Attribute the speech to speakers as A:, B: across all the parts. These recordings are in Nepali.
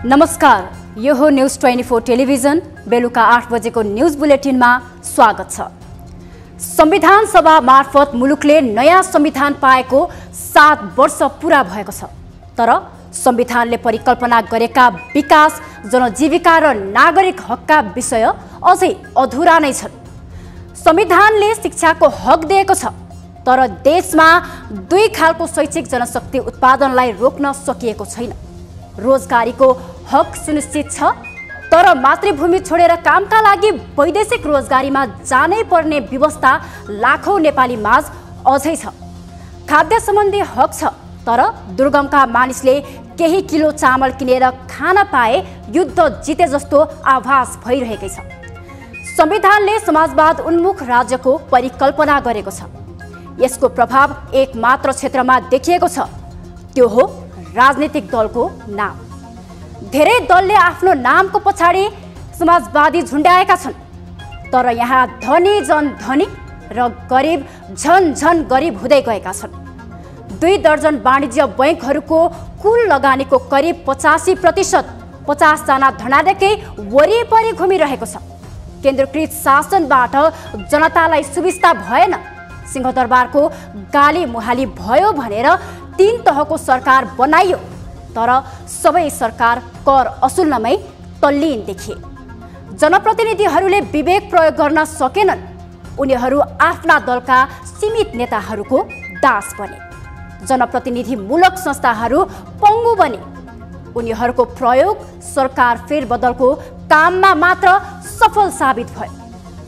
A: नमस्कार, यो हो न्यूज 24 टेलिभिजन। बेलुका 8 बजेको न्यूज बुलेटिनमा स्वागत छ। संविधान सभा मार्फत मुलुकले नयाँ संविधान पाएको 7 वर्ष पूरा भएको छ। तर संविधानले परिकल्पना गरेका विकास, जनजीविका र नागरिक हकका विषय अझै अधुरा नै छन्। संविधानले शिक्षाको हक दिएको छ, तर देशमा 2 खालको शैक्षिक जनशक्ति उत्पादनलाई रोक्न सकिएको छैन। रोजगारीको हक सुनिश्चित छ, तर मातृभूमि छोडेर कामका लागि वैदेशिक रोजगारीमा जानै पर्ने व्यवस्था लाखौं नेपाली माझ अझै छ। खाद्य सम्बन्धी हक छ, तर दुर्गमका मानिसले केही किलो चामल किनेर खान पाए युद्ध जिते जस्तो आभास भइरहेकै छ। संविधानले समाजवाद उन्मुख राज्यको परिकल्पना गरेको छ। यसको प्रभाव एक मात्र क्षेत्रमा देखिएको छ, त्यो हो राजनीतिक दलको नाम। धेरै दलले आफ्नो नामको पछाडि समाजवादी झुन्ड्याएका छन्, तर यहाँ धनी जन धनी र गरिब झन झन गरिब हुँदै गएका छन्। 2 दर्जन वाणिज्य बैंकहरूको कुल लगानीको करिब 85% 50 जना धनाढ्यकै वरिपरि घुमिरहेको छ। केन्द्रीकृत शासनबाट जनतालाई सुविस्ता भएन, सिंहदरबारको गाली मुहाली भयो भनेर 3 तहको सरकार बनाइयो, तर सबै सरकार कर असुल्नमै तल्लीन देखिए। जनप्रतिनिधिहरूले विवेक प्रयोग गर्न सकेनन्, उनीहरू आफ्ना दलका सीमित नेताहरूको दास बने। जनप्रतिनिधिमूलक संस्थाहरू पङ्गु बने। उनीहरूको प्रयोग सरकार फेरबदलको काममा मात्र सफल साबित भयो।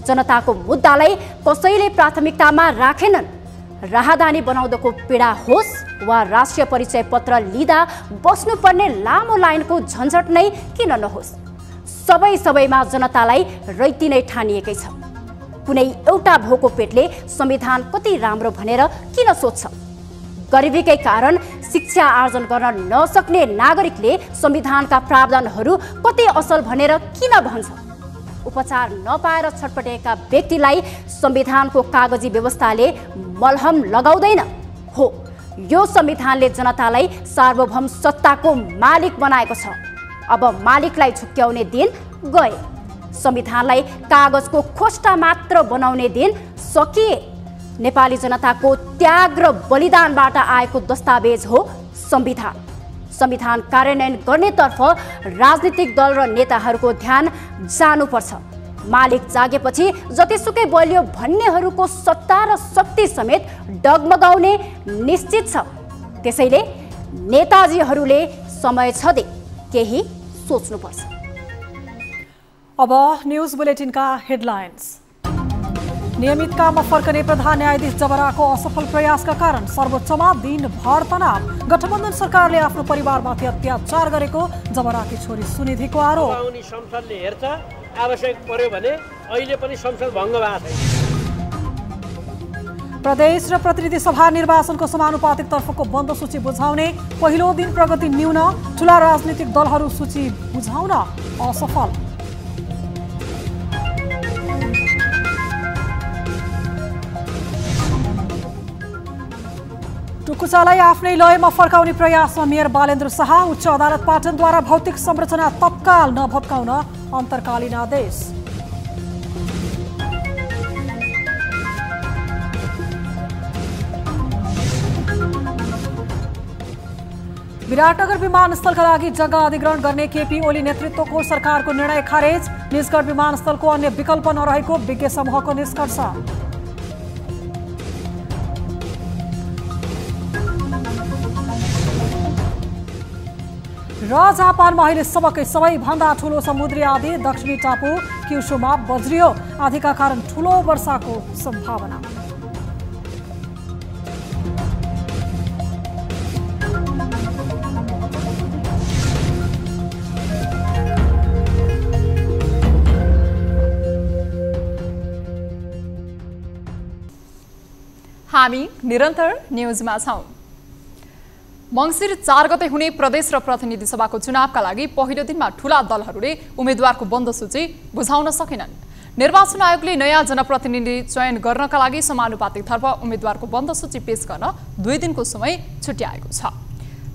A: जनताको मुद्दालाई कसैले प्राथमिकतामा राखेनन्। राहदानी बनाउँदाको पीडा होस् वा राष्ट्रिय परिचय पत्र लिँदा बस्नुपर्ने लामो लाइनको झन्झट नै किन नहोस्, सबैमा जनतालाई रैती नै ठानिएकै छ। कुनै एउटा भोको पेटले संविधान कति राम्रो भनेर किन सोध्छ? गरिबीकै कारण शिक्षा आर्जन गर्न नसक्ने नागरिकले संविधानका प्रावधानहरू कति असल भनेर किन भन्छ? उपचार नपाएर छटपटेका व्यक्तिलाई संविधानको कागजी व्यवस्थाले मलहम लगाउँदैन हो। यो संविधानले जनतालाई सार्वभौम सत्ताको मालिक बनाएको छ। अब मालिकलाई झुक्क्याउने दिन गए। संविधानलाई कागजको खोस्टा मात्र बनाउने दिन सकिए। नेपाली जनताको त्याग र बलिदानबाट आएको दस्तावेज हो संविधान। संविधान कार्यान्वयन गर्नेतर्फ राजनीतिक दल र नेताहरूको ध्यान जानुपर्छ। मालिक जागेपछि जतिसुकै बलियो भन्नेहरूको सत्ता र शक्ति समेत डगमगाउने निश्चित छ। त्यसैले नेताजीहरूले समय छँदै केही सोच्नुपर्छ।
B: अब न्यूज बुलेटिनका हेडलाइन्स। नियमित काममा फर्कने प्रधान न्यायाधीश जबराको असफल प्रयासका कारण सर्वोच्चमा दिनभर तनाव। गठबन्धन सरकारले आफ्नो परिवारमाथि अत्याचार गरेको जबराकी छोरी सुनिधिको आरोप।
C: संसदले हेर्छ, आवश्यक पर्यो भने अहिले पनि संसद भङ्ग भएको छैन।
B: प्रदेश र प्रतिनिधि सभा निर्वाचनको समानुपातिक तर्फको बन्द सूची बुझाउने पहिलो दिन प्रगति न्यून। ठूला राजनीतिक दलहरू सूची बुझाउन असफल। टुकुचालाई आफ्नै लयमा फर्काउने प्रयासमा मेयर बालेन्द्र शाह। उच्च अदालत पाटनद्वारा भौतिक संरचना तत्काल नभत्काउन अन्तर्कालीन आदेश। विराटनगर विमानस्थलका लागि जग्गा अधिग्रहण गर्ने केपी ओली नेतृत्वको सरकारको निर्णय खारेज। निजगढ विमानस्थलको अन्य विकल्प नरहेको विज्ञ समूहको निष्कर्ष। र जापानमा अहिले सबैभन्दा ठूलो समुद्री आँधी दक्षिणी टापु क्युशुमा बज्रियो। आँधीका कारण ठूलो वर्षाको सम्भावना।
D: हामी निरन्तर न्यूजमा छौं। मंसिर 4 गते हुने प्रदेश र प्रतिनिधि सभाको चुनावका लागि पहिलो दिनमा ठूला दलहरूले उम्मेद्वारको बन्द सूची बुझाउन सकेनन्। निर्वाचन आयोगले नयाँ जनप्रतिनिधि चयन गर्नका लागि समानुपातिकतर्फ उम्मेद्वारको बन्द सूची पेश गर्न 2 दिनको समय छुट्याएको छ।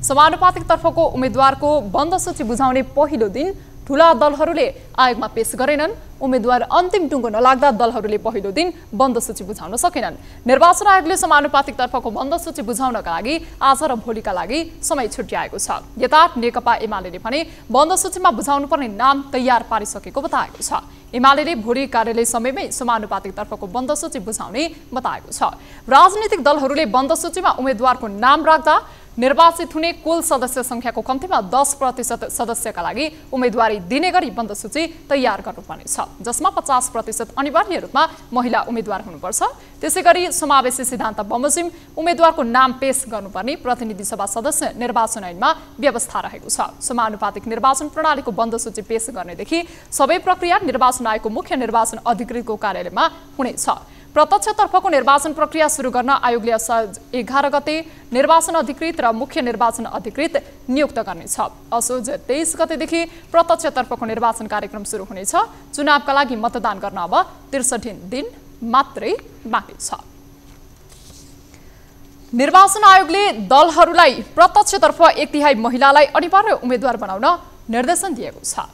D: समानुपातिक तर्फको उम्मेद्वारको बन्द सूची बुझाउने पहिलो दिन ठूला दलहरूले आयोगमा पेश गरेनन्। उम्मेद्वार अन्तिम टुङ्गो नलाग्दा दलहरूले पहिलो दिन बन्द सूची बुझाउन सकेनन्। निर्वाचन आयोगले समानुपातिक तर्फको बन्द सूची बुझाउनका लागि आज र भोलिका लागि समय छुट्याएको छ। यता नेकपा एमाले भने बन्द सूचीमा बुझाउनुपर्ने नाम तयार पारिसकेको बताएको छ। एमाले भोलि कार्यालय समयमै समानुपातिक तर्फको बन्द सूची बुझाउने बताएको छ। राजनीतिक दलहरूले बन्द सूचीमा उम्मेद्वारको नाम राख्दा निर्वाचित हुने कुल सदस्य संख्याको कम्तीमा 10% सदस्यका लागि उम्मेदवारी दिने गरी बन्द सूची तयार गर्नुपर्नेछ, जसमा 50% अनिवार्य रूपमा महिला उम्मेद्वार हुनुपर्छ। त्यसैगरी समावेशी सिद्धान्त बमोजिम उम्मेद्वारको नाम पेश गर्नुपर्ने प्रतिनिधि सभा सदस्य निर्वाचन ऐनमा व्यवस्था रहेको छ। समानुपातिक निर्वाचन प्रणालीको बन्द सूची पेश गर्नेदेखि सबै प्रक्रिया निर्वाचन आयोगको मुख्य निर्वाचन अधिकृतको कार्यालयमा हुनेछ। प्रत्यक्षतर्फको निर्वाचन प्रक्रिया सुरु गर्न आयोगले असोज 11 गते निर्वाचन अधिकृत र मुख्य निर्वाचन अधिकृत नियुक्त गर्नेछ। असोज 23 गतेदेखि प्रत्यक्षतर्फको निर्वाचन कार्यक्रम सुरु हुनेछ। चुनावका लागि मतदान गर्न अब 63 दिन मात्रै बाँकी छ। निर्वाचन आयोगले दलहरूलाई प्रत्यक्षतर्फ 1/3 महिलालाई अनिवार्य उम्मेद्वार बनाउन निर्देशन दिएको छ।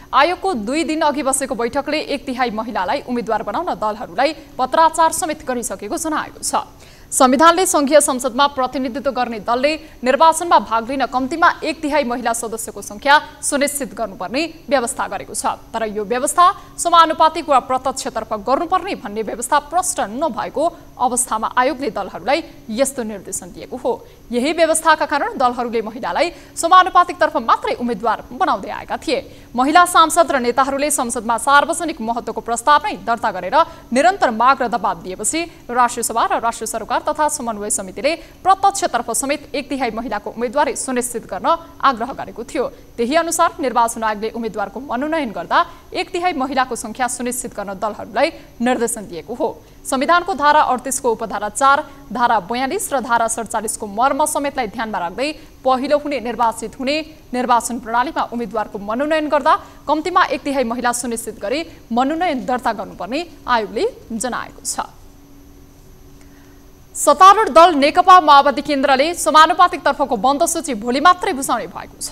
D: आयोगको 2 दिन अघि बसेको बैठकले 1/3 महिलालाई उम्मेद्वार बनाउन दलहरूलाई पत्राचार समेत गरिसकेको जनाएको छ। संविधानले संघीय संसदमा प्रतिनिधित्व गर्ने दलले निर्वाचनमा भाग लिन कम्तीमा 1/3 महिला सदस्यको संख्या सुनिश्चित गर्नुपर्ने व्यवस्था गरेको छ। तर यो व्यवस्था समानुपातिक वा प्रत्यक्षतर्फ गर्नुपर्ने भन्ने व्यवस्था प्रष्ट नभएको अवस्थामा आयोगले दलहरूलाई यस्तो निर्देशन दिएको हो। यही व्यवस्थाका कारण दलहरूले महिलालाई समानुपातिकतर्फ मात्रै उम्मेद्वार बनाउँदै आएका थिए। महिला सांसद र नेताहरूले संसदमा सार्वजनिक महत्त्वको प्रस्ताव नै दर्ता गरेर निरन्तर माग र दबाब दिएपछि राष्ट्रिय सभा र राष्ट्रिय सरकार तथा समन्वय समितिले प्रत्यक्षतर्फ समेत 1/3 महिलाको उम्मेदवारी सुनिश्चित गर्न आग्रह गरेको थियो। त्यही अनुसार निर्वाचन आयोगले उम्मेद्वारको मनोनयन गर्दा 1/3 महिलाको संख्या सुनिश्चित गर्न दलहरूलाई निर्देशन दिएको हो। संविधानको धारा 38 को उपधारा 4, धारा 42 र धारा 47 को मर्म समेतलाई ध्यानमा राख्दै पहिलो हुने निर्वाचित हुने निर्वाचन प्रणालीमा उम्मेद्वारको मनोनयन गर्दा कम्तीमा 1/3 महिला सुनिश्चित गरी मनोनयन दर्ता गर्नुपर्ने आयोगले जनाएको छ। सत्तारूढ दल नेकपा माओवादी केन्द्रले समानुपातिक तर्फको बन्द सूची भोलि मात्रै बुझाउने भएको छ।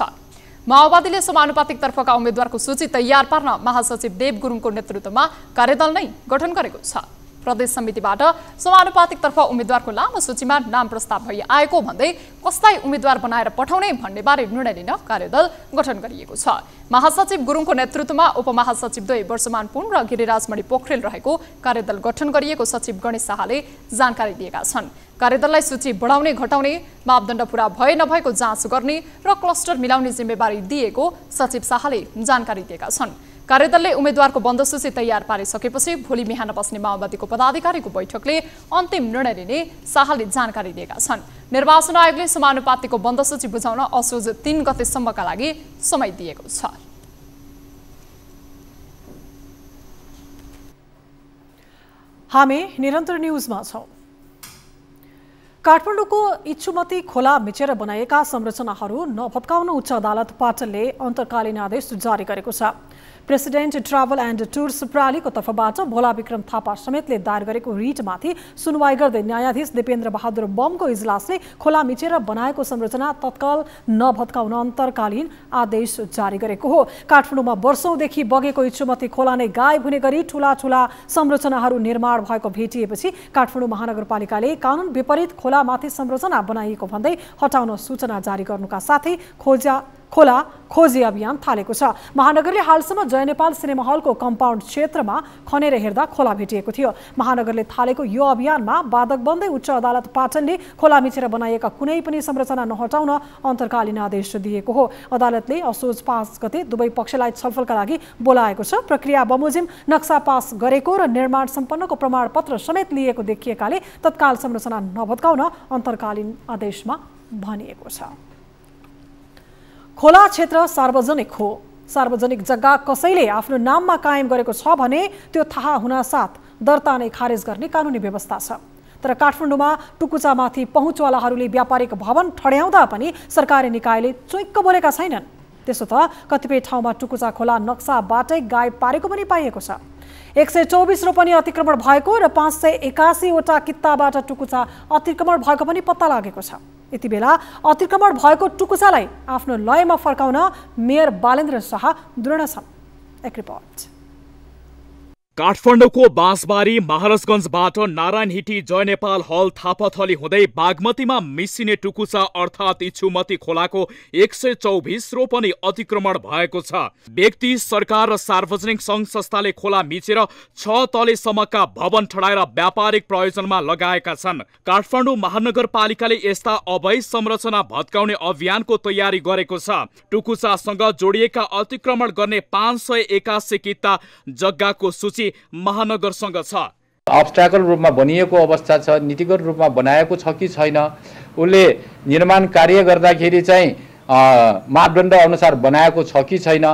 D: माओवादीले समानुपातिक तर्फका उम्मेद्वारको सूची तयार पार्न महासचिव देव गुरुङको नेतृत्वमा कार्यदल नै गठन गरेको छ। प्रदेश समितिबाट समानुपातिक तर्फ उम्मेद्वारको लामो सूचीमा नाम प्रस्ताव भई आएको भन्दै कसलाई उम्मेद्वार बनाएर पठाउने भन्ने बारे निर्णय लिन कार्यदल गठन गरिएको छ। महासचिव गुरुङको नेतृत्वमा उपमहासचिव द्वय वर्षमान पुन र गिरिराजमणि पोखरेल रहेको कार्यदल गठन गरिएको सचिव गणेश शाहले जानकारी दिएका छन्। कार्यदललाई सूची बढाउने घटाउने मापदण्ड पूरा भए नभएको जाँच गर्ने र क्लस्टर मिलाउने जिम्मेवारी दिएको सचिव शाहले जानकारी दिएका छन्। कार्यदलले उम्मेद्वारको बन्द सूची तयार पारिसकेपछि भोलि बिहान बस्ने माओवादीको पदाधिकारीको बैठकले अन्तिम निर्णय लिने शाहले जानकारी दिएका छन्। निर्वाचन आयोगले समानुपातिकको बन्द सूची बुझाउन असोज 3 गतेसम्मका लागि समय दिएको छ।
B: हामी निरन्तर न्यूजमा छौं। काठमाडौँको इच्छुमती खोला मिचेर बनाएका संरचनाहरू नभत्काउन उच्च अदालत पाटनले अन्तर्कालीन आदेश जारी गरेको छ। प्रेसिडेन्ट ट्राभल एन्ड टुर्स प्रणालीको तर्फबाट भोला विक्रम थापा समेतले दायर गरेको रिटमाथि सुनवाई गर्दै न्यायाधीश दिपेन्द्र बहादुर बमको इजलासले खोला मिचेर बनाएको संरचना तत्काल नभत्काउन अन्तर्कालीन आदेश जारी गरेको हो। काठमाडौँमा वर्षौंदेखि बगेको इच्छुमती खोला नै गायब हुने गरी ठूला ठूला संरचनाहरू निर्माण भएको भेटिएपछि काठमाडौँ महानगरपालिकाले कानून विपरीत खोलामाथि संरचना बनाइएको भन्दै हटाउन सूचना जारी गर्नुका साथै खोला खोजी अभियान थालेको छ। महानगरले हालसम्म जयनेपाल सिनेमा हलको कम्पाउन्ड क्षेत्रमा खनेर हेर्दा खोला भेटिएको थियो। महानगरले थालेको यो अभियानमा बाधक बन्दै उच्च अदालत पाटनले खोला मिचेर बनाइएका कुनै पनि संरचना नहटाउन अन्तर्कालीन आदेश दिएको हो। अदालतले असोज 5 गते दुवै पक्षलाई छलफलका लागि बोलाएको छ। प्रक्रिया बमोजिम नक्सा पास गरेको र निर्माण सम्पन्नको प्रमाणपत्र समेत लिएको देखिएकाले तत्काल संरचना नभत्काउन अन्तर्कालीन आदेशमा भनिएको छ। खोला क्षेत्र सार्वजनिक हो। सार्वजनिक जग्गा कसैले आफ्नो नाममा कायम गरेको छ भने त्यो थाहा हुनासाथ दर्ता नै खारेज गर्ने कानुनी व्यवस्था छ। तर काठमाडौँमा टुकुचामाथि पहुँचवालाहरूले व्यापारिक भवन ठड्याउँदा पनि सरकारी निकायले चुइक्क बोलेका छैनन्। त्यसो त कतिपय ठाउँमा टुकुचा खोला नक्साबाटै गायब पारेको पनि पाइएको छ। 124 रोपनी अतिक्रमण भएको र 581 वटा कित्ताबाट टुकुचा अतिक्रमण भएको पनि पत्ता लागेको छ। यति बेला अतिक्रमण भएको टुकुचालाई आफ्नो लयमा फर्काउन मेयर बालेन्द्र शाह दृढ छन्। एक रिपोर्ट।
E: काठमाडौँको बाँसबारी महाराजगञ्जबाट नारायणहिटी जय नेपाल हल थापाथली हुँदै बागमतीमा मिसिने टुकुचा अर्थात् इच्छुमती खोलाको 124 रोपनी अतिक्रमण भएको छ। व्यक्ति, सरकार र सार्वजनिक सङ्घ संस्थाले खोला मिचेर 6 तलेसम्मका भवन ठडाएर व्यापारिक प्रयोजनमा लगाएका छन्। काठमाडौँ महानगरपालिकाले यस्ता अवैध संरचना भत्काउने अभियानको तयारी गरेको छ। टुकुचासँग जोडिएका अतिक्रमण गर्ने 581 किता जग्गाको सूची महानगरसँग छ।
F: अब्स्ट्याकल रूपमा बनिएको अवस्था छ, नीतिगत रूपमा बनाएको छ कि छैन, उसले निर्माण कार्य गर्दाखेरि चाहिँ मापदण्ड अनुसार बनाएको छ कि छैन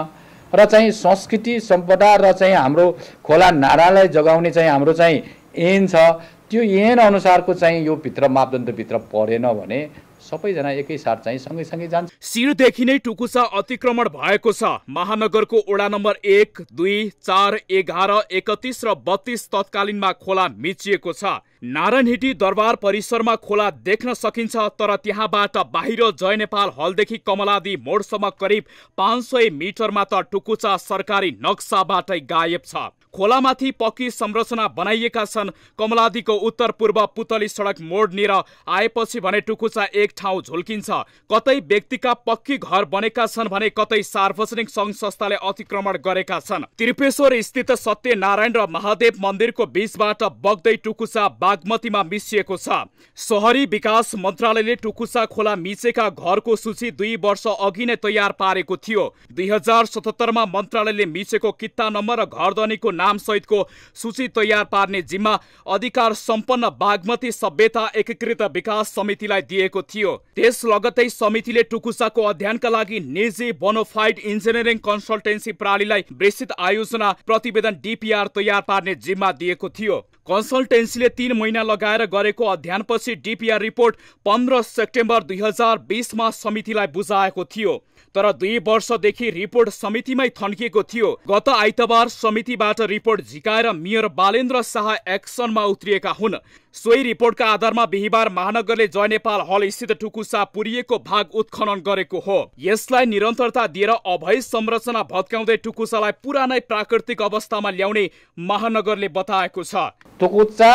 F: र चाहिँ संस्कृति सम्पदा र चाहिँ हाम्रो खोला नारालाई जगाउने चाहिँ हाम्रो चाहिँ ऐन छ, त्यो ऐन अनुसारको चाहिँ यो भित्र मापदण्डभित्र परेन भने सबैजना एकैसाथ चाहिँ सँगै जान्छ।
E: सिरदेखि नै टुकुचा अतिक्रमण भएको छ। महानगरको वडा नम्बर 1, 2, 4, 11, 31 र 32 तत्कालीनमा खोला मिचिएको छ। नारायणहिटी दरबार परिसरमा खोला देख्न सकिन्छ, तर त्यहाँबाट बाहिर जय नेपाल हलदेखि कमलादी मोडसम्म करिब 500 मिटरमा त टुकुचा सरकारी नक्साबाटै गायब छ। खोलामाथि पक्की संरचना बनाइएका छन्। कमलादीको उत्तर पूर्व पुतली सडक मोडनिर आएपछि भने टुकुचा एक ठाउँ झुल्किन्छ। कतै व्यक्तिका पक्की घर बनेका छन् भने कतै सार्वजनिक सङ्घ संस्थाले अतिक्रमण गरेका छन्। त्रिपेश्वर स्थित सत्यनारायण र महादेव मन्दिरको बीचबाट बग्दै टुकुचा बागमतीमा मिसिएको छ। शहरी विकास मन्त्रालयले टुकुचा खोला मिचेका घरको सूची 2 वर्ष अघि नै तयार पारेको थियो। 2077 मन्त्रालयले मिचेको कित्ता नम्बर र घरधनीको नाम सहितको सूची तयार पार्ने जिम्मा अधिकार सम्पन्न बागमती सभ्यता एकीकृत विकास समितिलाई दिएको थियो। त्यस लगत्तै समितिले टुकुचाको अध्ययनका लागि निजी बोनोफाइड इन्जिनियरिङ कन्सल्टेन्सी प्रणालीलाई विस्तृत आयोजना प्रतिवेदन DPR तयार पार्ने जिम्मा दिएको थियो। कन्सल्टेन्सीले 3 महिना लगाएर गरेको अध्ययनपछि DPR रिपोर्ट 15 सेप्टेम्बर 2020 मा समितिलाई बुझाएको थियो। तर 2 वर्षदेखि रिपोर्ट समितिमै थन्किएको थियो। गत आइतबार समितिबाट रिपोर्ट झिकाएर मेयर बालेन्द्र शाह एक्सनमा उत्रिएका हुन्। सोही रिपोर्टका आधारमा बिहिबार महानगरले जय नेपाल हल स्थित टुकुचा पुरिएको भाग उत्खनन गरेको हो। यसलाई निरन्तरता दिएर अवैध संरचना भत्काउँदै टुकुचालाई पुरानै प्राकृतिक अवस्थामा ल्याउने महानगरले बताएको छ।
F: टुकुचा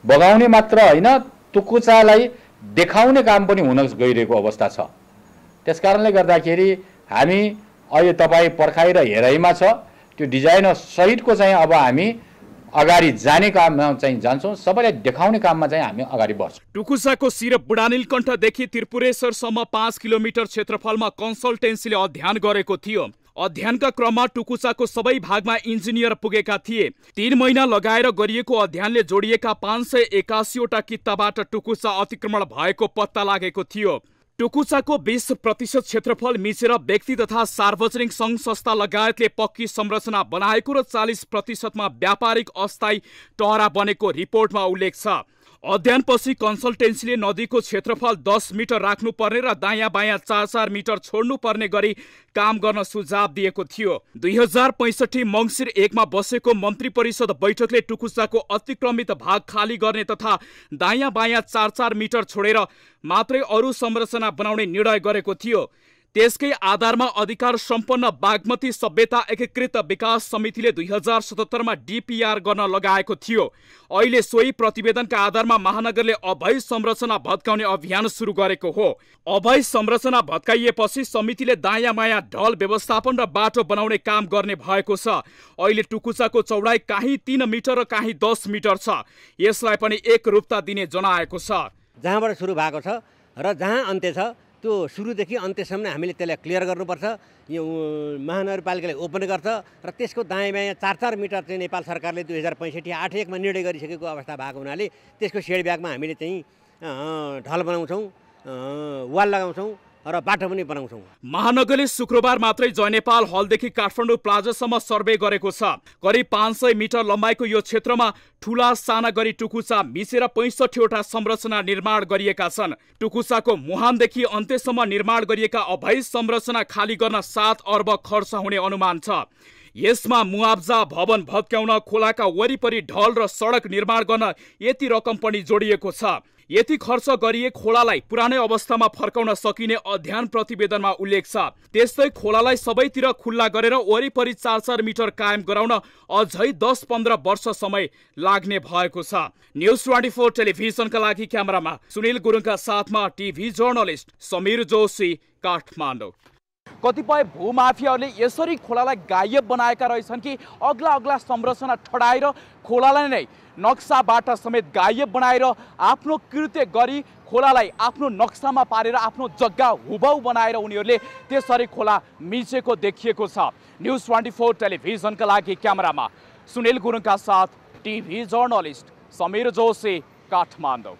F: बगाउने मात्र होइन, टुकुचालाई देखाउने काम पनि हुन गइरहेको अवस्था छ। त्यसकारणले गर्दाखेरि हामी अहिले तपाईँ पर्खाइ र हेराइमा छ, त्यो डिजाइन सहितको चाहिँ अब हामी अगाडि जाने काममा चाहिँ जान्छौँ, सबैलाई देखाउने काममा चाहिँ हामी अगाडि बढ्छौँ।
E: टुकुचाको सिर बुढानीलकण्ठदेखि त्रिपुरेश्वरसम्म 5 किलोमिटर क्षेत्रफलमा कन्सल्टेन्सीले अध्ययन गरेको थियो। अध्ययनका क्रममा टुकुचाको सबै भागमा इन्जिनियर पुगेका थिए। 3 महिना लगाएर गरिएको अध्ययनले जोडिएका 581 वटा कित्ताबाट टुकुचा अतिक्रमण भएको पत्ता लागेको थियो। टुकुचाको 20% क्षेत्रफल मिचेर व्यक्ति तथा सार्वजनिक सङ्घ संस्था लगायतले पक्की संरचना बनाएको र 40% मा व्यापारिक अस्थायी टहरा बनेको रिपोर्टमा उल्लेख छ। अध्ययनपछि कन्सल्टेन्सीले नदीको क्षेत्रफल 10 मिटर राख्नुपर्ने र दायाँ बायाँ 4-4 मिटर छोड्नुपर्ने गरी काम गर्न सुझाव दिएको थियो। 2065 मङ्सिर 1 मा बसेको मन्त्री परिषद बैठकले टुकुचाको अतिक्रमित भाग खाली गर्ने तथा दायाँ बायाँ 4-4 मिटर छोडेर मात्रै अरू संरचना बनाउने निर्णय गरेको थियो। त्यसकै आधारमा अधिकार सम्पन्न बागमती सभ्यता एकीकृत विकास समितिले 2077 मा DPR गर्न लगाएको थियो। अहिले सोही प्रतिवेदनका आधारमा महानगरले अवैध संरचना भत्काउने अभियान सुरु गरेको हो। अवैध संरचना भत्काइएपछि समितिले दायाँ बायाँ ढल व्यवस्थापन र बाटो बनाउने काम गर्ने भएको छ। अहिले टुकुचाको चौडाइ काहीँ 3 मिटर र काहीँ 10 मिटर छ। यसलाई पनि एक रूपता दिने जनाएको छ।
G: जहाँबाट सुरु भएको छ र जहाँ अन्त्य छ त्यो सुरुदेखि अन्त्यसम्म हामीले त्यसलाई क्लियर गर्नुपर्छ। यो महानगरपालिकाले ओपन गर्छ र त्यसको दायाँ बायाँ 4-4 मिटर चाहिँ नेपाल सरकारले 2065 8-1 मा निर्णय गरिसकेको अवस्था भएको हुनाले त्यसको सेड ब्यागमा हामीले चाहिँ ढल बनाउँछौँ, वाल लगाउँछौँ र बाटो पनि बनाउँछौँ।
E: महानगरले शुक्रबार मात्रै जय नेपाल हलदेखि काठमाडौँ प्लाजासम्म सर्वे गरेको छ। करिब 500 मिटर लम्बाइको यो क्षेत्रमा ठूला साना गरी टुकुचा मिसेर 65वटा संरचना निर्माण गरिएका छन्। टुकुचाको मुहानदेखि अन्त्यसम्म निर्माण गरिएका अवैध संरचना खाली गर्न 7 अर्ब खर्च हुने अनुमान छ। यसमा मुआब्जा, भवन भत्काउन, खोलाका वरिपरि ढल र सडक निर्माण गर्न यति रकम पनि जोडिएको छ। यति खर्च गरिए खोलालाई पुरानै अवस्थामा फर्काउन सकिने अध्ययन प्रतिवेदनमा उल्लेख छ। त्यस्तै खोलालाई सबैतिर खुल्ला गरेर वरिपरि 4-4 मिटर कायम गराउन अझै 10-15 वर्ष समय लाग्ने भएको छ। न्युज 24 टेलिभिजनका लागि क्यामेरामा सुनिल गुरुङका साथमा टिभी जर्नलिस्ट समीर जोशी, काठमाडौँ। कतिपय भूमाफियाहरूले यसरी खोलालाई गायब बनाएका रहेछन् कि अग्ला अग्ला संरचना ठडाएर खोलालाई नै नक्साबाट समेत गायब बनाएर आफ्नो कृत्य गरी खोलालाई आफ्नो नक्सामा पारेर आफ्नो जग्गा हुबहु बनाएर उनीहरूले त्यसरी खोला मिचेको देखिएको छ। न्युज 24 टेलिभिजनका लागि क्यामेरामा सुनिल गुरुङका साथ टिभी जर्नलिस्ट समीर जोशी, काठमाडौँ।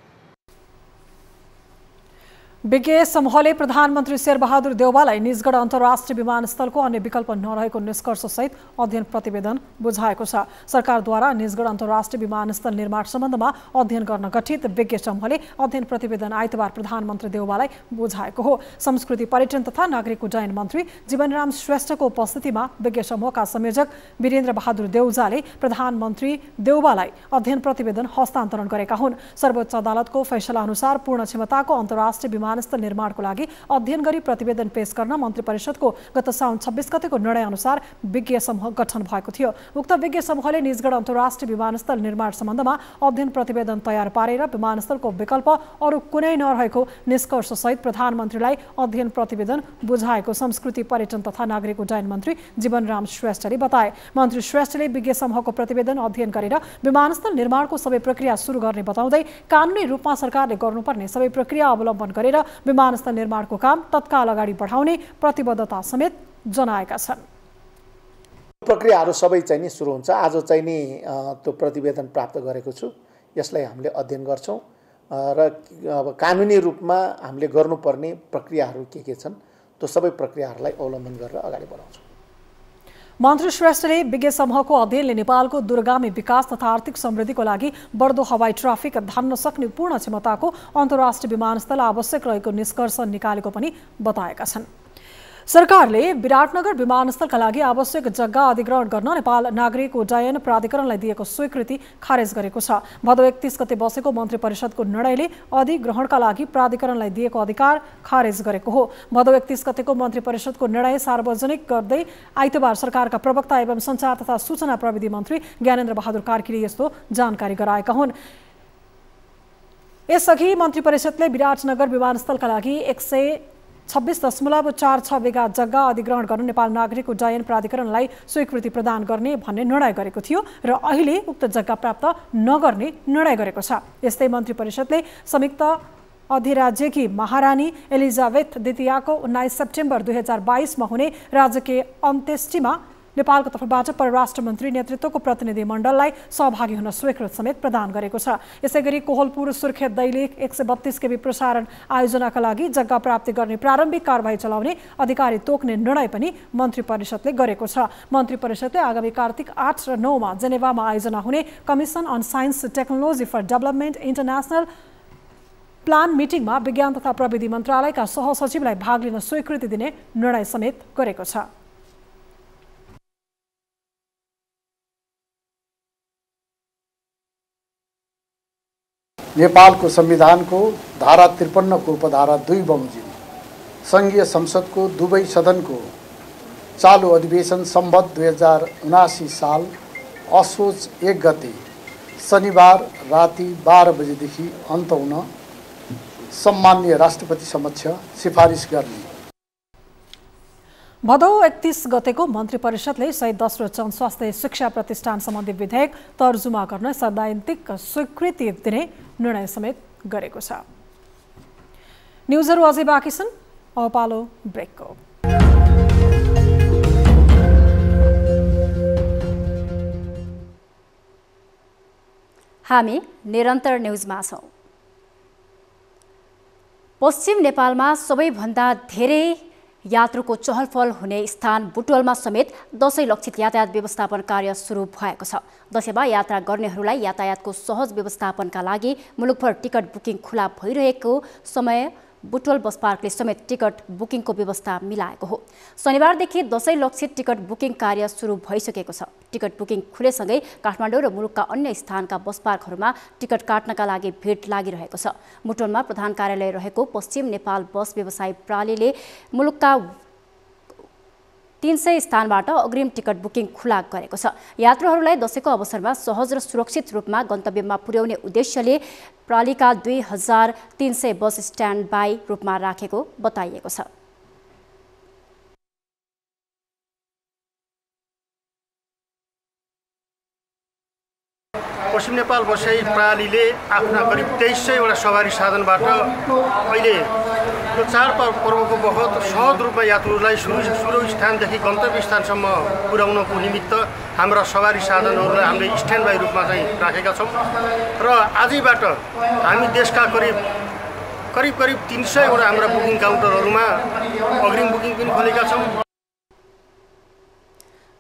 B: विज्ञ समूहले प्रधानमन्त्री शेरबहादुर देउवालाई निजगढ अन्तर्राष्ट्रिय विमानस्थलको अन्य विकल्प नरहेको निष्कर्षसहित अध्ययन प्रतिवेदन बुझाएको छ। सरकारद्वारा निजगढ अन्तर्राष्ट्रिय विमानस्थल निर्माण सम्बन्धमा अध्ययन गर्न गठित विज्ञ समूहले अध्ययन प्रतिवेदन आइतबार प्रधानमन्त्री देउवालाई बुझाएको हो। संस्कृति, पर्यटन तथा नागरिक उड्डयन मन्त्री जीवनराम श्रेष्ठको उपस्थितिमा विज्ञ समूहका संयोजक वीरेन्द्र बहादुर देउजाले प्रधानमन्त्री देउवालाई अध्ययन प्रतिवेदन हस्तान्तरण गरेका हुन्। सर्वोच्च अदालतको फैसला अनुसार पूर्ण क्षमताको अन्तर्राष्ट्रिय विमानस्थल निर्माणको लागि अध्ययन गरी प्रतिवेदन पेश गर्न मन्त्री परिषदको गत साउन 26 गतेको निर्णय अनुसार विज्ञ समूह गठन भएको थियो। उक्त विज्ञ समूहले निजगढ अन्तर्राष्ट्रिय विमानस्थल निर्माण सम्बन्धमा अध्ययन प्रतिवेदन तयार पारेर विमानस्थलको विकल्प अरू कुनै नरहेको निष्कर्षसहित प्रधानमन्त्रीलाई अध्ययन प्रतिवेदन बुझाएको संस्कृति, पर्यटन तथा नागरिक उड्डयन मन्त्री जीवनराम श्रेष्ठले बताए। मन्त्री श्रेष्ठले विज्ञ समूहको प्रतिवेदन अध्ययन गरेर विमानस्थल निर्माणको सबै प्रक्रिया सुरु गर्ने बताउँदै कानुनी रूपमा सरकारले गर्नुपर्ने सबै प्रक्रिया अवलम्बन गरेर विमानस्थल निर्माणको काम तत्काल अगाडि बढाउने प्रतिबद्धता समेत जनाएका छन्।
H: प्रक्रियाहरू सबै चाहिँ नि सुरु हुन्छ। आज चाहिँ नि त्यो प्रतिवेदन प्राप्त गरेको छु। यसलाई हामीले अध्ययन गर्छौं र अब कानुनी रूपमा हामीले गर्नुपर्ने प्रक्रियाहरू के छन् त्यो सबै प्रक्रियाहरूलाई अवलम्बन गरेर अगाडि बढाउँछौं।
B: मन्त्री श्रेष्ठले विज्ञ समूहको अध्ययनले नेपालको दूरगामी विकास तथा आर्थिक समृद्धिको लागि बढ्दो हवाई ट्राफिक धान्न सक्ने पूर्ण क्षमताको अन्तर्राष्ट्रिय विमानस्थल आवश्यक रहेको निष्कर्ष निकालेको पनि बताएका छन्। सरकारले विराटनगर विमानस्थलका लागि आवश्यक जग्गा अधिग्रहण गर्न नेपाल नागरिक उड्डयन प्राधिकरणलाई दिएको स्वीकृति खारेज गरेको छ। भदौ 31 गते बसेको मन्त्री परिषदको निर्णयले अधिग्रहणका लागि प्राधिकरणलाई दिएको अधिकार खारेज गरेको हो। भदौ 31 गतेको मन्त्री परिषदको निर्णय सार्वजनिक गर्दै आइतबार सरकारका प्रवक्ता एवं सञ्चार तथा सूचना प्रविधि मन्त्री ज्ञानेन्द्र बहादुर कार्कीले यस्तो जानकारी गराएका हुन्। यसअघि मन्त्री परिषदले विराटनगर विमानस्थलका लागि 126.46 बिघा जग्गा अधिग्रहण गर्न नेपाल नागरिक उड्डयन प्राधिकरणलाई स्वीकृति प्रदान गर्ने भन्ने निर्णय गरेको थियो र अहिले उक्त जग्गा प्राप्त नगर्ने निर्णय गरेको छ। यस्तै मन्त्री परिषदले संयुक्त अधिराज्यकी महारानी एलिजाबेथ द्वितीयको 19 सेप्टेम्बर 2022 मा हुने राजकीय अन्त्येष्टिमा नेपालको तर्फबाट परराष्ट्र मन्त्री नेतृत्वको प्रतिनिधि मण्डललाई सहभागी हुन स्वीकृति समेत प्रदान गरेको छ। यसैगरी कोहलपुर सुर्खेत दैलेख 132 केबी प्रसारण आयोजनाका लागि जग्गा प्राप्ति गर्ने प्रारम्भिक कारबाही चलाउने अधिकारी तोक्ने निर्णय पनि मन्त्री परिषदले गरेको छ। मन्त्री परिषदले आगामी कार्तिक 8 र 9 मा जेनेभामा आयोजना हुने commission on science technology for development international plan मिटिङमा विज्ञान तथा प्रविधि मन्त्रालयका सहसचिवलाई भाग लिन स्वीकृति दिने निर्णय समेत गरेको छ।
I: नेपालको संविधानको धारा 53 को उपधारा 2 बमोजिम संघीय संसदको दुवै सदनको चालू अधिवेशन सम्बत 2079 साल असोज 1 गते शनिबार राति 12 बजेदेखि अन्त हुन सम्माननीय राष्ट्रपति समक्ष सिफारिस गर्ने।
B: भदौ 31 गतेको मन्त्री परिषदले शहीद दशरथ चन्द स्वास्थ्य शिक्षा प्रतिष्ठान सम्बन्धी विधेयक तर्जुमा गर्न सैद्धान्तिक स्वीकृति दिने निर्णय समेत गरेको छ। न्युजहरू अझै बाँकी छन्, अब पालो ब्रेकको।
A: हामी निरन्तर न्युजमा छौं। पश्चिम नेपालमा सबैभन्दा धेरै यात्रुको चहलपहल हुने स्थान बुटवलमा समेत दशैं लक्षित यातायात व्यवस्थापन कार्य सुरु भएको छ। दशैंमा यात्रा गर्नेहरूलाई यातायातको सहज व्यवस्थापनका लागि मुलुकभर टिकट बुकिङ खुला भइरहेको समय बुटवल बस पार्कले समेत टिकट बुकिङको व्यवस्था मिलाएको हो। शनिबारदेखि दशैं लक्षित टिकट बुकिङ कार्य सुरु भइसकेको छ। टिकट बुकिङ खुलेसँगै काठमाडौँ र मुलुकका अन्य स्थानका बस पार्कहरूमा टिकट काट्नका लागि भिड लागिरहेको छ। बुटवलमा प्रधान कार्यालय रहेको पश्चिम नेपाल बस व्यवसायी प्रणालीले मुलुकका 300 स्थानबाट अग्रिम टिकट बुकिङ खुला गरेको छ। यात्रुहरूलाई दशैंको अवसरमा सहज र सुरक्षित रूपमा गन्तव्यमा पुर्याउने उद्देश्यले प्रणालीका 2300 बस स्ट्यान्ड बाई रूपमा राखेको बताइएको छ।
J: पश्चिम नेपाल बसाइ प्रणालीले आफ्ना करिब 2300 सवारी साधनबाट अहिले यो चाडपर्वको बखत सहज रूपमा यात्रुलाई सुरु स्थानदेखि गन्तव्य स्थानसम्म पुर्याउनको निमित्त हाम्रा सवारी साधनहरूलाई हामीले स्ट्यान्ड बाई रूपमा चाहिँ राखेका छौँ र आजैबाट हामी देशका करिब 300 हाम्रा बुकिङ काउन्टरहरूमा अग्रिम बुकिङ पनि खोलेका छौँ।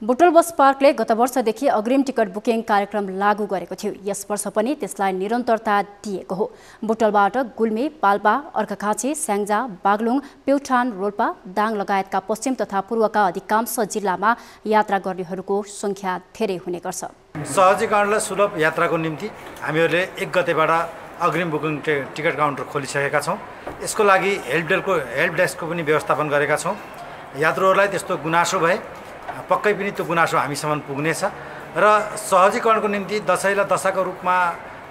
A: बुटवल बस पार्कले गत वर्षदेखि अग्रिम टिकट बुकिङ कार्यक्रम लागू गरेको थियो। यस वर्ष पनि त्यसलाई निरन्तरता दिएको हो। बुटवलबाट गुल्मी, पाल्पा, अर्घाखाँची, स्याङ्जा, बागलुङ, प्युठान, रोल्पा, दाङ लगायतका पश्चिम तथा पूर्वका अधिकांश जिल्लामा यात्रा गर्नेहरूको संख्या धेरै हुने गर्छ।
K: सहजीकरणलाई सुलभ यात्राको निम्ति हामीहरूले 1 गतेबाट अग्रिम बुकिङ टिकट काउन्टर खोलिसकेका छौँ। यसको लागि हेल्प डेस्कको पनि व्यवस्थापन गरेका छौँ। यात्रुहरूलाई त्यस्तो गुनासो भए पक्कै पनि त्यो गुनासो हामीसम्म पुग्नेछ र सहजीकरणको निम्ति दशैंलाई दशाको रूपमा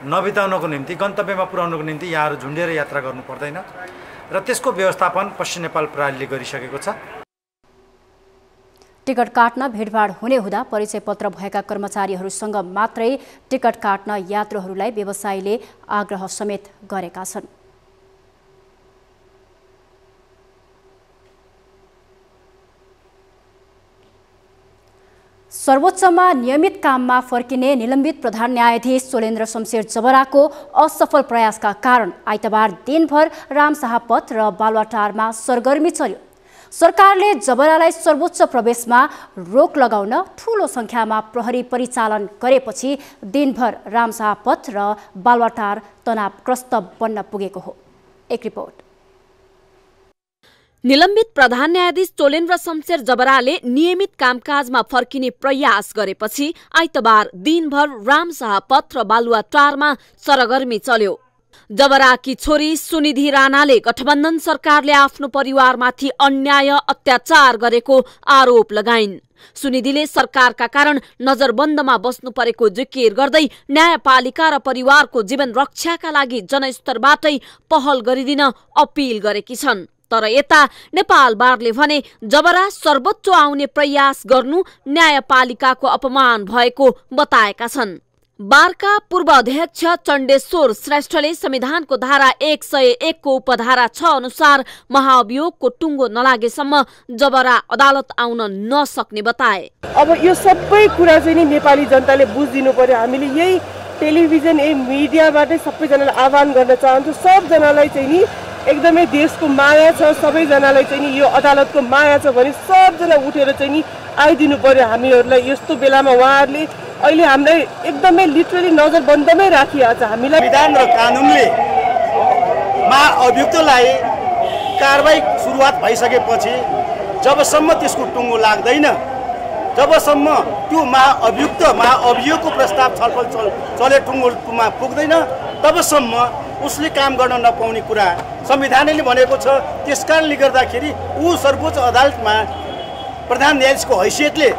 K: नबिताउनको निम्ति गन्तव्यमा पुर्याउनको निम्ति यहाँहरू झुन्डेर यात्रा गर्नु पर्दैन र त्यसको व्यवस्थापन पश्चिम नेपाल प्रणालीले गरिसकेको छ।
A: टिकट काट्न भिडभाड हुने हुँदा परिचय पत्र भएका कर्मचारीहरूसँग मात्रै टिकट काट्न यात्रुहरूलाई व्यवसायीले आग्रह समेत गरेका छन्। सर्वोच्चमा नियमित काममा फर्किने निलम्बित प्रधान न्यायाधीश सोलेन्द्र शमशेर जबराको असफल प्रयासका कारण आइतबार दिनभर रामशाह पथ र बालुवाटारमा सरगर्मी चल्यो। सरकारले जबरालाई सर्वोच्च प्रवेशमा रोक लगाउन ठूलो संख्यामा प्रहरी परिचालन गरेपछि दिनभर रामशाह पथ र बालुवाटार तनावग्रस्त बन्न पुगेको हो। एक रिपोर्ट।
L: निलम्बित प्रधान न्यायाधीश सोलेन्द्र शमशेर जबराले नियमित कामकाजमा फर्किने प्रयास गरेपछि आइतबार दिनभर रामशाह पथ र बालुवाटारमा सरगर्मी चल्यो। जबराकी छोरी सुनिधि राणाले गठबन्धन सरकारले आफ्नो परिवारमाथि अन्याय अत्याचार गरेको आरोप लगाइन्। सुनिधिले सरकारका कारण नजरबन्दमा बस्नु परेको जिकिर गर्दै न्यायपालिका र परिवारको जीवन रक्षाका लागि जनस्तरबाटै पहल गरिदिन अपील गरेकी छन्। तर यता नेपाल बारले भने जबरा सर्वोच्च आउने प्रयास गर्नु न्यायपालिकाको अपमान भएको बताएका छन्। बारका पूर्व अध्यक्ष चण्डेश्वर श्रेष्ठले संविधानको धारा 101 को उपधारा 6 अनुसार महाअभियोगको टुङ्गो नलागेसम्म जबरा अदालत आउन नसक्ने बताए।
M: अब यो सबै कुरा चाहिँ नेपाली जनताले बुझिदिनु पर्यो। हामीले यही टेलिभिजन यही मिडियाबाटै सबैजनालाई आह्वान गर्न चाहन्छु। सबजनालाई चाहिँ नि एकदमै देशको माया छ, सबैजनालाई चाहिँ नि यो अदालतको माया छ भने सबजना उठेर चाहिँ नि आइदिनु पर्यो। हामीहरूलाई यस्तो बेलामा उहाँहरूले अहिले हामीलाई एकदमै लिटरली नजरबन्दमै राखिएको छ। हामीलाई
J: विधान र कानुनले महाअभियुक्तलाई कारबाही सुरुवात भइसकेपछि जबसम्म त्यसको टुङ्गो लाग्दैन, जबसम्म त्यो महाअभियोगको प्रस्ताव छलफल चले टुङ्गोमा पुग्दैन, तबसम्म उसले काम गर्न नपाउने कुरा संविधानले भनेको छ। त्यसकारणले गर्दाखेरि ऊ सर्वोच्च अदालतमा प्रधान न्यायाधीशको हैसियतले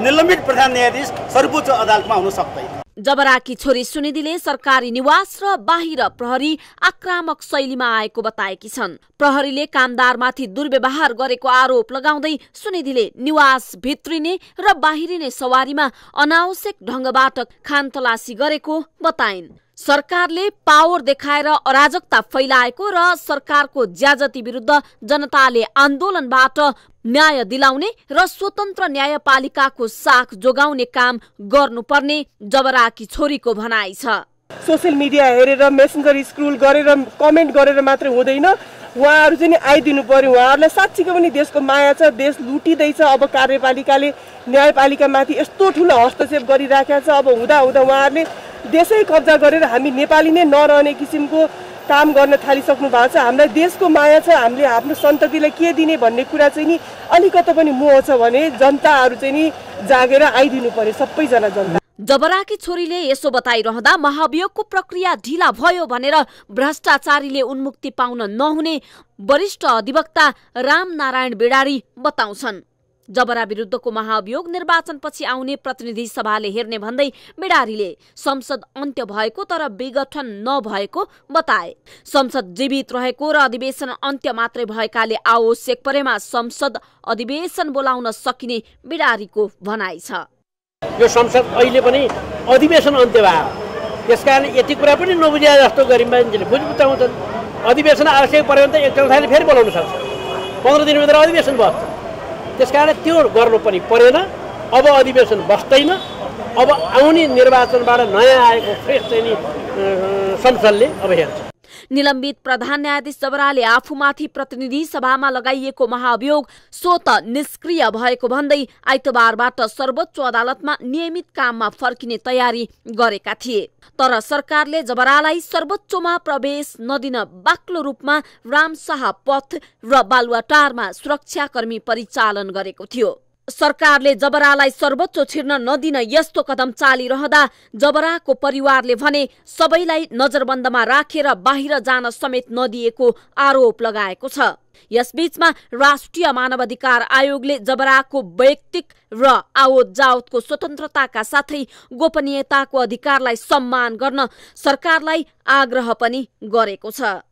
J: निलम्बित प्रधान न्यायाधीश सर्वोच्च अदालतमा हुन सक्दैन।
L: जबराकी छोरी सुनिधिले सरकारी निवास र बाहिर प्रहरी आक्रामक शैलीमा आएको बताएकी छन्। प्रहरीले कामदारमाथि दुर्व्यवहार गरेको आरोप लगाउँदै सुनिधिले निवास भित्रिने र बाहिरिने सवारीमा अनावश्यक ढंगबाट खानतलासी गरेको बताइन्। सरकारले पावर देखाएर अराजकता फैलाएको र सरकारको ज्याजती विरुद्ध जनताले आन्दोलनबाट न्याय दिलाउने र स्वतन्त्र न्यायपालिकाको साख जोगाउने काम गर्नुपर्ने जबराकी छोरीको भनाइ छ।
M: सोशल मिडिया हेरेर मेसेन्जर स्क्रोल गरेर कमेन्ट गरेर मात्र हुँदैन। उहाँहरू चाहिँ आइदिनु पर्यो। उहाँहरूलाई साँच्चीको पनि देशको माया छ, देश लुटिँदैछ। अब कार्यपालिकाले न्यायपालिकामाथि यस्तो ठुलो हस्तक्षेप गरिराखेको छ। अब हुँदा उहाँहरूले देशै कब्जा गरेर हामी नेपाली नै नरहने किसिमको काम गर्न थालिसक्नु भएको छ। हामीलाई देशको माया छ, हामीले आफ्नो सन्ततिलाई के दिने भन्ने कुरा चाहिँ नि अलिकति पनि मोह छ भने जनताहरू चाहिँ नि जागेर आइदिनु पर्यो, सबैजना जनता।
L: जबराकी छोरीले यसो बताइरहँदा महाभियोगको प्रक्रिया ढिला भयो भनेर भ्रष्टाचारीले उन्मुक्ति पाउन नहुने वरिष्ठ अधिवक्ता रामनारायण बिडारी बताउँछन्। जबरा विरुद्धको महाभियोग निर्वाचनपछि आउने प्रतिनिधि सभाले हेर्ने भन्दै बिडारीले संसद अन्त्य भएको तर विघटन नभएको बताए। संसद जीवित रहेको र अधिवेशन अन्त्य मात्रै भएकाले आवश्यक परेमा संसद अधिवेशन बोलाउन सकिने बिडारीको भनाइ छ।
C: यो संसद अहिले पनि अधिवेशन अन्त्य भयो, त्यसकारण यति कुरा पनि नबुझाए जस्तो गरी मान्छेले बुझ्छन्। अधिवेशन आवश्यक पर्यो भने त एक चौथाइले फेरि बोलाउन सक्छ, 15 दिनभित्र अधिवेशन बस्छ। त्यसकारण त्यो गर्नु पनि परेन। अब अधिवेशन बस्दैन। अब आउने निर्वाचनबाट नयाँ आएको फ्रेस चाहिँ नि संसदले अब हेर्छ।
L: निलम्बित प्रधान न्यायाधीश जबराले आफूमाथि प्रतिनिधि सभामा लगाइएको महाभियोग स्वत निष्क्रिय भएको भन्दै आइतबारबाट सर्वोच्च अदालतमा नियमित काममा फर्किने तयारी गरेका थिए। तर सरकारले जबरालाई सर्वोच्चमा प्रवेश नदिन बाक्लो रूपमा रामशाह पथ र बालुवाटारमा सुरक्षाकर्मी परिचालन गरेको थियो। सरकारले जबरालाई सर्वोच्च छिर्न नदिन यस्तो कदम चालिरहँदा जबराको परिवारले भने सबैलाई नजरबन्दमा राखेर बाहिर जान समेत नदिएको आरोप लगाएको छ। यसबीचमा राष्ट्रिय मानवाधिकार आयोगले जबराको वैयक्तिक र आवत जावतको स्वतन्त्रताका साथै गोपनीयताको अधिकारलाई सम्मान गर्न सरकारलाई आग्रह पनि गरेको छ।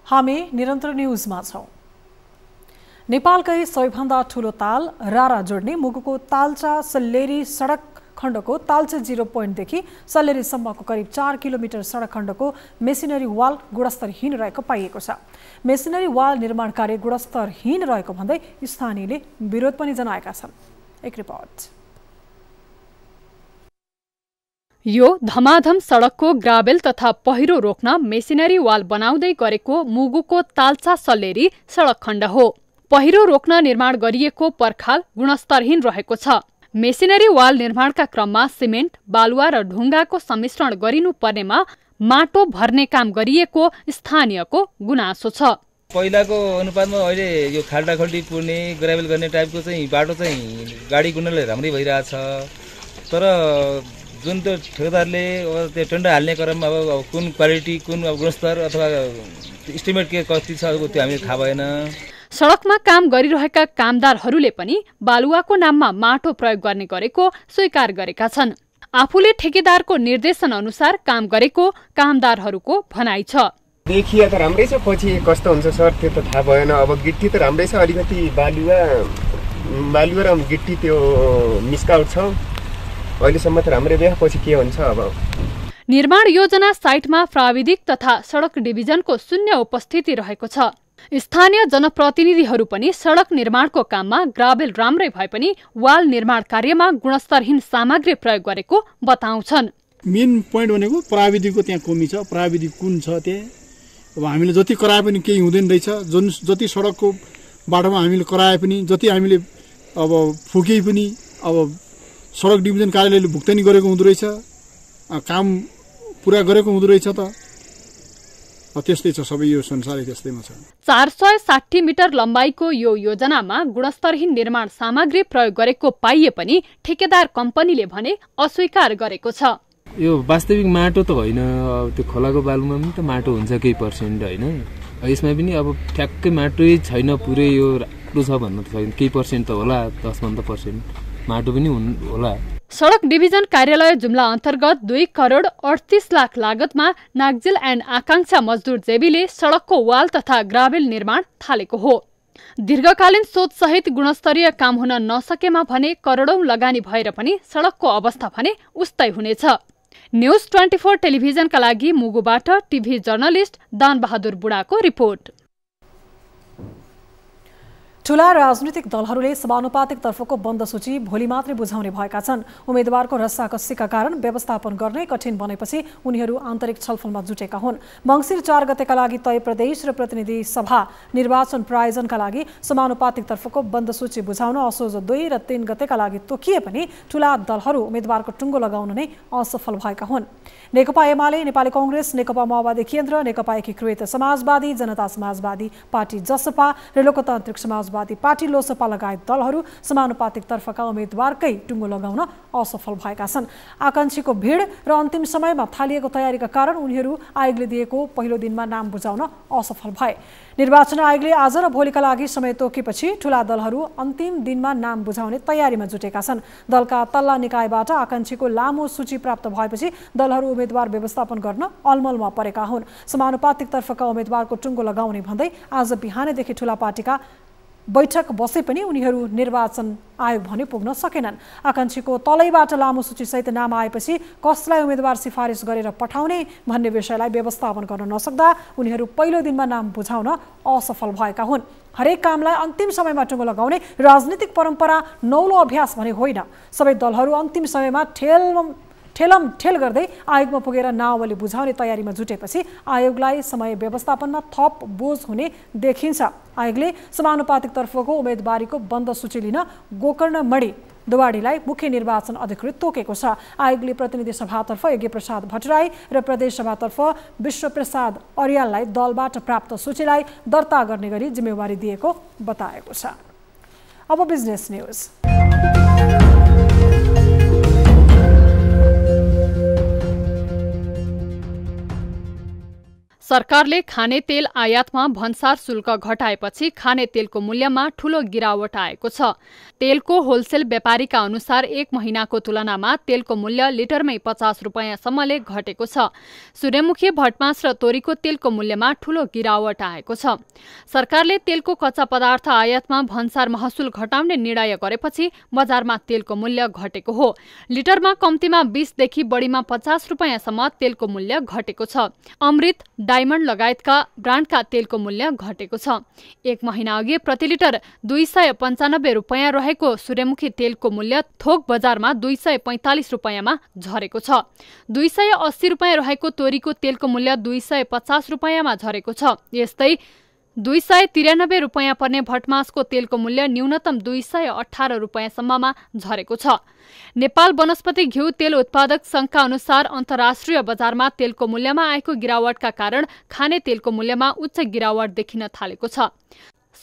B: हामी निरन्तर न्यूजमा छौं। नेपालकै सबैभन्दा ठूलो ताल रारा जोड्ने मुगुको ताल्चा सल्लेरी सडक खण्डको ताल्चा 0 पोइन्टदेखि सल्लेरीसम्मको करिब 4 किलोमिटर सडक खण्डको मेसिनरी वाल गुणस्तरहीन रहेको पाइएको छ। मेसिनरी वाल निर्माण कार्य गुणस्तरहीन रहेको भन्दै स्थानीयले विरोध पनि जनाएका छन्। एक रिपोर्ट।
D: यो धमाधम सडकको ग्राभेल तथा पहिरो रोक्न मेसिनरी वाल बनाउँदै गरेको मुगुको ताल्चा सल्लेरी सडक खण्ड हो। पहिरो रोक्न निर्माण गरिएको पर्खाल गुणस्तरहीन रहेको छ। मेसिनरी वाल निर्माणका क्रममा सिमेन्ट, बालुवा र ढुङ्गाको सम्मिश्रण गरिनु पर्नेमा माटो भर्ने काम गरिएको स्थानीयको गुनासो छ।
N: पहिलाको अनुपातमा अहिले यो खाल्टाखल्टी पुर्ने ग्राभेल गर्ने टाइपको चाहिँ बाटो चाहिँ गाडी कुद्नले राम्रै भइरहेछ। तर जुन त्यो ठेकेदारले त्यो टेन्डर हाल्ने क्रममा अब कुन क्वालिटी, कुन गुणस्तर अथवा इस्टिमेट के कति छ त्यो हामीले थाहा भएन।
D: सडकमा काम गरिरहेका कामदारहरूले पनि बालुवाको नाममा माटो प्रयोग गर्ने गरेको स्वीकार गरेका छन्। आफूले ठेकेदारको निर्देशन अनुसार काम गरेको कामदारहरूको भनाइ छ।
O: देखिए त राम्रै छ, पछि कस्तो हुन्छ सर त्यो त थाहा भएन। अब गिट्टी त राम्रै छ, अलिकति बालुवा र गिट्टी त्यो मिस्काउट छ। अहिलेसम्म त राम्रै भयो, पछि के हुन्छ अब।
D: निर्माण योजना साइटमा प्राविधिक तथा सडक डिभिजनको शून्य उपस्थिति रहेको छ। स्थानीय जनप्रतिनिधिहरू पनि सडक निर्माणको काममा ग्राभेल राम्रै भए पनि वाल निर्माण कार्यमा गुणस्तरहीन सामग्री प्रयोग गरेको बताउँछन्।
P: मेन पोइन्ट भनेको प्राविधिकको त्यहाँ कमी छ। प्राविधिक कुन छ त्यहाँ अब हामीले जति कराए पनि केही हुँदैन रहेछ। जति सडकको बाटोमा हामीले कराए पनि, जति हामीले अब फुके पनि अब सडक डिभिजन कार्यालयले भुक्तानी गरेको हुँदो रहेछ, काम पुरा गरेको हुँदो रहेछ। त त्यस्तै छ, सबै यो संसारै त्यस्तैमा छ।
D: 460 मिटर लम्बाइको यो योजनामा गुणस्तरहीन निर्माण सामग्री प्रयोग गरेको पाइए पनि ठेकेदार कम्पनीले भने अस्वीकार गरेको छ।
Q: यो वास्तविक माटो त होइन, त्यो खोलाको बालुमा पनि त माटो हुन्छ केही पर्सेन्ट होइन। यसमा पनि अब ठ्याक्कै माटै छैन, पुरै यो राम्रो छ भन्नु त छैन। केही पर्सेन्ट त होला, 10% माटो पनि होला।
D: सडक डिभिजन कार्यालय जुम्ला अन्तर्गत 2 करोड 38 लाख लागतमा नाग्जेल एन्ड आकांक्षा मजदुर जेबीले सडकको वाल तथा ग्राभेल निर्माण थालेको हो। दीर्घकालीन सोचसहित गुणस्तरीय काम हुन नसकेमा भने करोडौं लगानी भएर पनि सडकको अवस्था भने उस्तै हुनेछ। न्यूज 24 टेलिभिजनका लागि मुगुबाट टिभी जर्नलिस्ट दान बहादुर बुढाको रिपोर्ट।
B: ठूला राजनीतिक दलहरूले समानुपातिक तर्फको बन्द सूची भोलि मात्रै बुझाउने भएका छन्। उम्मेदवारको रस्साकस्सीका कारण व्यवस्थापन गर्ने कठिन बनेपछि उनीहरू आन्तरिक छलफलमा जुटेका हुन्। मङ्सिर 4 गतेका लागि तय प्रदेश र प्रतिनिधि सभा निर्वाचन प्रायोजनका लागि समानुपातिक तर्फको बन्द सूची बुझाउन असोज 2 र 3 गतेका लागि तोकिए पनि ठूला दलहरू उम्मेदवारको टुङ्गो लगाउन नै असफल भएका हुन्। नेकपा एमाले, नेपाली कांग्रेस, नेकपा माओवादी केन्द्र, नेकपा एकीकृत समाजवादी, जनता समाजवादी पार्टी जसपा र लोकतान्त्रिक समाजवादी पार्टी लोसपा लगायत दलहरू समानुपातिक तर्फका उम्मेदवारकै टुङ्गो लगाउन असफल भएका छन्। आकांक्षीको भिड र अन्तिम समयमा थालिएको तयारीका कारण उनीहरू आयोगले दिएको पहिलो दिनमा नाम बुझाउन असफल भए। निर्वाचन आयोगले आज र भोलिका लागि समय तोकेपछि ठूला दलहरू अन्तिम दिनमा नाम बुझाउने तयारीमा जुटेका छन्। दलका तल्ला निकायबाट आकांक्षीको लामो सूची प्राप्त भएपछि दलहरू उम्मेदवार व्यवस्थापन गर्न अलमलमा परेका हुन्। समानुपातिक तर्फका उम्मेदवारको टुङ्गो लगाउने भन्दै आज बिहानैदेखि ठूला पार्टीका बैठक बसे पनि उनीहरू निर्वाचन आयोग भने पुग्न सकेनन्। आकांक्षीको तलैबाट लामो सूचीसहित नाम आएपछि कसलाई उम्मेदवार सिफारिस गरेर पठाउने भन्ने विषयलाई व्यवस्थापन गर्न नसक्दा उनीहरू पहिलो दिनमा नाम बुझाउन असफल भएका हुन्। हरेक कामलाई अन्तिम समयमा टुङ्गो लगाउने राजनीतिक परम्परा नौलो अभ्यास भने होइन। सबै दलहरू अन्तिम समयमा ठेलम गर्दै आयोगमा पुगेर नावली बुझाउने तयारीमा जुटेपछि आयोगलाई समय व्यवस्थापनमा थप बोझ हुने देखिन्छ। आयोगले समानुपातिक तर्फको उम्मेदवारीको बन्द सूची लिन गोकर्ण मणि दुवाडीलाई मुख्य निर्वाचन अधिकृत तोकेको छ। आयोगले प्रतिनिधि सभातर्फ यज्ञ प्रसाद भट्टराई र प्रदेश सभातर्फ विश्वप्रसाद अर्याललाई दलबाट प्राप्त सूचीलाई दर्ता गर्ने गरी जिम्मेवारी दिएको बताएको छ। अब बिजनेस न्यूज।
D: सरकारले खाने तेल आयातमा भन्सार शुल्क घटाएपछि खाने तेलको मूल्यमा ठूलो गिरावट आएको छ। तेलको होलसेल व्यापारीका अनुसार 1 महिनाको तुलनामा तेलको मूल्य लिटरमै 50 रुपैयाँसम्मले घटेको छ। सूर्यमुखी, भटमास र तोरीको तेलको मूल्यमा ठूलो गिरावट आएको छ। सरकारले तेलको कच्चा पदार्थ आयातमा भन्सार महसुल घटाउने निर्णय गरेपछि बजारमा तेलको मूल्य घटेको हो। लिटरमा कम्तीमा 20 देखि बढीमा 50 रुपैयाँसम्म तेलको मूल्य घटेको छ। अमृत, डायमण्ड लगायतका ब्रान्डका तेलको मूल्य घटेको छ। 1 महिना अघि प्रति लिटर 295 रुपैयाँ रहेको सूर्यमुखी तेलको मूल्य थोक बजारमा 245 रुपैयाँमा झरेको छ। 280 रुपैयाँ रहेको तोरीको तेलको मूल्य 250 रुपैयाँमा झरेको छ। यस्तै 293 रुपैयाँ पर्ने भटमासको तेलको मूल्य न्यूनतम 218 रुपैयाँसम्ममा झरेको छ। नेपाल वनस्पति घिउ तेल उत्पादक संघका अनुसार अन्तर्राष्ट्रिय बजारमा तेलको मूल्यमा आएको गिरावटका कारण खाने तेलको मूल्यमा उच्च गिरावट देखिन थालेको छ।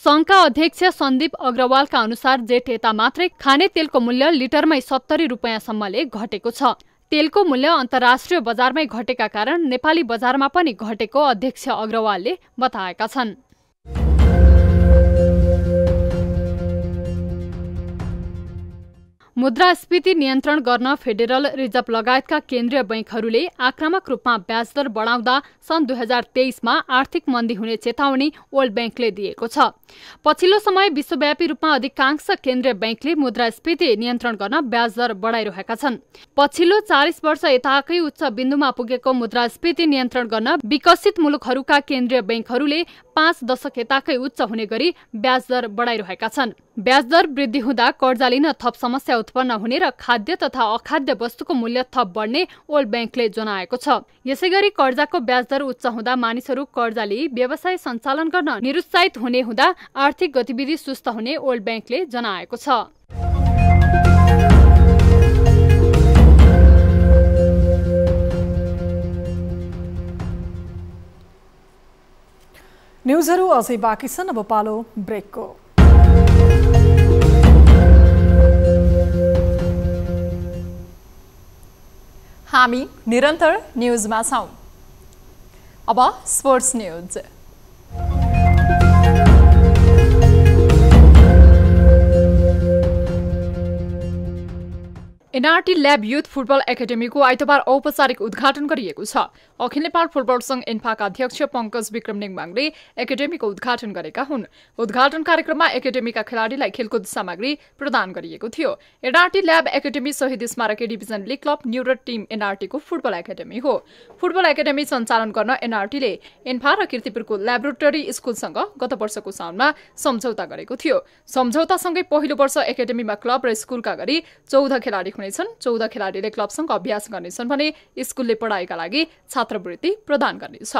D: संघका अध्यक्ष सन्दीप अग्रवालका अनुसार जेठ यता मात्रै खाने तेलको मूल्य लिटरमै 70 रुपैयाँसम्मले घटेको छ। तेलको मूल्य अन्तर्राष्ट्रिय बजारमै घटेका कारण नेपाली बजारमा पनि घटेको अध्यक्ष अग्रवालले बताएका छन्। मुद्रास्फीति नियन्त्रण गर्न फेडरल रिजर्भ लगायतका केन्द्रीय बैंकहरूले आक्रामक रूपमा ब्याज दर बढाउँदा सन् 2023मा आर्थिक मन्दी हुने चेतावनी वर्ल्ड बैंकले दिएको छ। पछिल्लो समय विश्वव्यापी रूपमा अधिकांश केन्द्रीय बैंकले मुद्रास्फीति नियन्त्रण गर्न ब्याज दर बढाइरहेका छन्। पछिल्लो 40 वर्ष यताकै उच्च बिन्दुमा पुगेको मुद्रास्फीति नियन्त्रण गर्न विकसित मुलुकहरूका केन्द्रीय बैंकहरूले 5 दशक यताकै उच्च हुने गरी ब्याज दर बढाइरहेका छन्। ब्याज दर वृद्धि हुँदा कर्जा लिन थप समस्या उत्पन्न हुने र खाद्य तथा अखाद्य वस्तुको मूल्य थप बढ्ने वर्ल्ड बैंकले जनाएको छ। यसैगरी कर्जाको ब्याज दर उच्च हुँदा मानिसहरू कर्जा लिई व्यवसाय सञ्चालन गर्न निरुत्साहित हुने हुँदा आर्थिक गतिविधि सुस्त हुने वर्ल्ड बैंकले जनाएको छ।
B: न्युजहरू अझै बाँकी छन्, अब पालो ब्रेकको।
D: हामी निरन्तर न्युजमा छौं। अब sports news. NRT lab youth football एकाडेमीको आइतबार औपचारिक उद्घाटन गरिएको छ। अखिल नेपाल फुटबल संघ एन्फाका अध्यक्ष पंकज विक्रम नेङमाङले एकाडेमीको उद्घाटन गरेका हुन्। उद्घाटन कार्यक्रममा एकाडेमीका खेलाडीलाई खेलकुद सामग्री प्रदान गरिएको थियो। एनआरटी ल्याब एकाडेमी शहीद स्मारक डिभिजन लीग क्लब न्युरट टिम एनआरटीको फुटबल एकाडेमी हो। फुटबल एकाडेमी सञ्चालन गर्न एनआरटीले एन्फा र कीर्तिपुरको ल्याबोरेटरी स्कुलसँग गत वर्षको साउनमा सम्झौता गरेको थियो। सम्झौतासँगै पहिलो वर्ष एकाडेमीमा क्लब र स्कुलका गरी 14 खेलाडी हुनेछन्। 14 खेलाडीले क्लबसँग अभ्यास गर्नेछन् भने स्कुलले पढाइका लागि छात्रवृत्ति प्रदान गर्नेछ।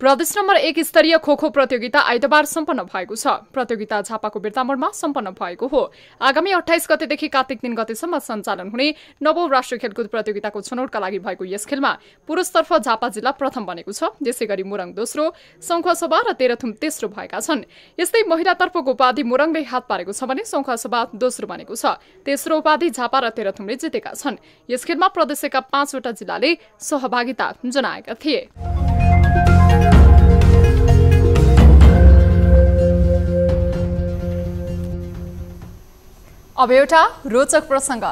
D: प्रदेश नम्बर 1 स्तरीय खोखो प्रतियोगिता आइतबार सम्पन्न भएको छ। प्रतियोगिता झापाको बिर्तामोडमा सम्पन्न भएको हो। आगामी 28 गतेदेखि कार्तिक 3 गतेसम्म सञ्चालन हुने नवौं राष्ट्रिय खेलकुद प्रतियोगिताको छनौटका लागि भएको यस खेलमा पुरुषतर्फ झापा जिल्ला प्रथम बनेको छ। त्यसैगरी मोरङ दोस्रो, सङ्खुवासभा र तेह्रथुम तेस्रो भएका छन्। यस्तै महिलातर्फको उपाधि मोरङले हात पारेको छ भने सङ्खुवासभा दोस्रो बनेको छ। तेस्रो उपाधि झापा र तेह्रथुमले जितेका छन्। यस खेलमा प्रदेशका 5 वटा जिल्लाले सहभागिता जनाएका थिए। अब एउटा रोचक प्रसंग।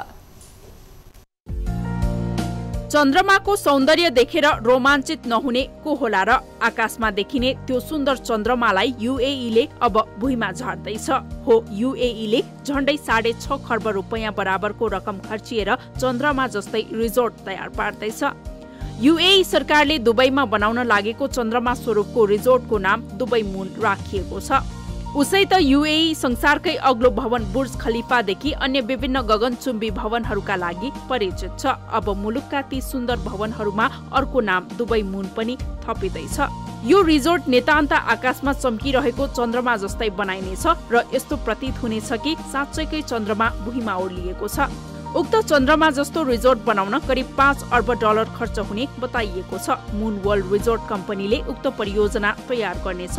R: चन्द्रमाको सौन्दर्य देखेर रोमाञ्चित नहुने को होला र? आकाशमा देखिने त्यो सुन्दर चन्द्रमालाई युएईले अब भुइँमा झार्दैछ। हो, युएईले झण्डै 6.5 खर्ब रुपैयाँ बराबरको रकम खर्चिएर चन्द्रमा जस्तै रिजोर्ट तयार पार्दैछ। युएई सरकारले दुबईमा बनाउन लागेको चन्द्रमा स्वरूपको रिजोर्टको नाम दुबई मुन राखिएको छ। उसै त युएई संसारकै अग्लो भवन बुर्ज खलिफादेखि अन्य विभिन्न गगनचुम्बी भवनहरूका लागि परिचित छ। अब मुलुकका ती सुन्दर भवनहरूमा अर्को नाम दुबई मुन पनि थपिँदैछ। यो रिजोर्ट नितान्त आकाशमा चम्किरहेको चन्द्रमा जस्तै बनाइनेछ र यस्तो प्रतीत हुनेछ कि साँच्चैकै चन्द्रमा भुइँमा ओर्लिएको छ। उक्त चन्द्रमा जस्तो रिजोर्ट बनाउन करिब $5 अर्ब खर्च हुने बताइएको छ। मुन वर्ल्ड रिजोर्ट कम्पनीले उक्त परियोजना तयार गर्नेछ।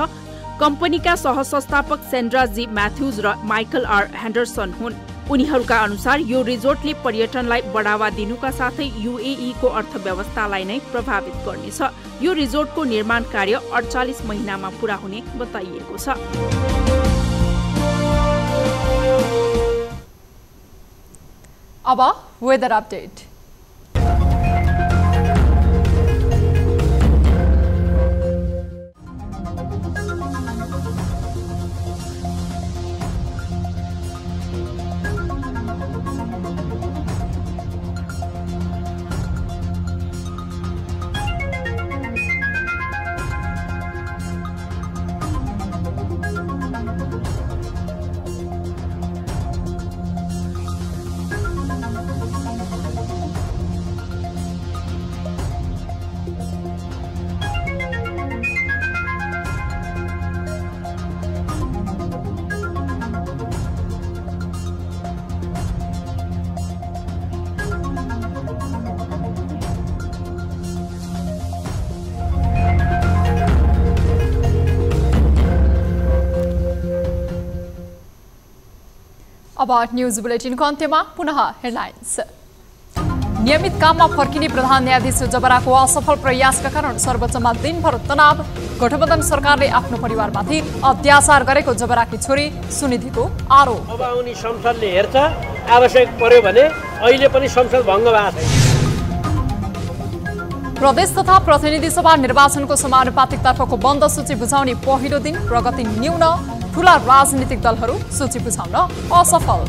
R: कम्पनीका सहसंस्थापक सेन्ड्रा जी म्याथ्युज र माइकल आर हेन्डरसन हुन्। उनीहरूका अनुसार यो रिजोर्टले पर्यटनलाई बढावा दिनुका साथै युएई को अर्थव्यवस्थालाई नै प्रभावित गर्नेछ। यो रिजोर्टको निर्माण कार्य 48 महिनामा पूरा हुने बताइएको छ।
D: अब वेदर अपडेट। अब न्यूज बुलेटिनको अन्त्यमा पुनः हेडलाइन्स। नियमित काममा फर्किने प्रधान न्यायाधीश जबराको असफल प्रयासका कारण सर्वोच्चमा दिनभर तनाव। गठबन्धन सरकारले आफ्नो परिवारमाथि अत्याचार गरेको जबराकी छोरी सुनिधिको आरोप।
C: अब आउने संसदले हेर्छ, आवश्यक पर्यो भने अहिले पनि संसद भङ्ग भएको छ।
D: प्रदेश तथा प्रतिनिधि सभा निर्वाचनको समानुपातिकतर्फको बन्द सूची बुझाउने पहिलो दिन प्रगति न्यून। ठूला राजनीतिक दलहरू सूची बुझाउन असफल।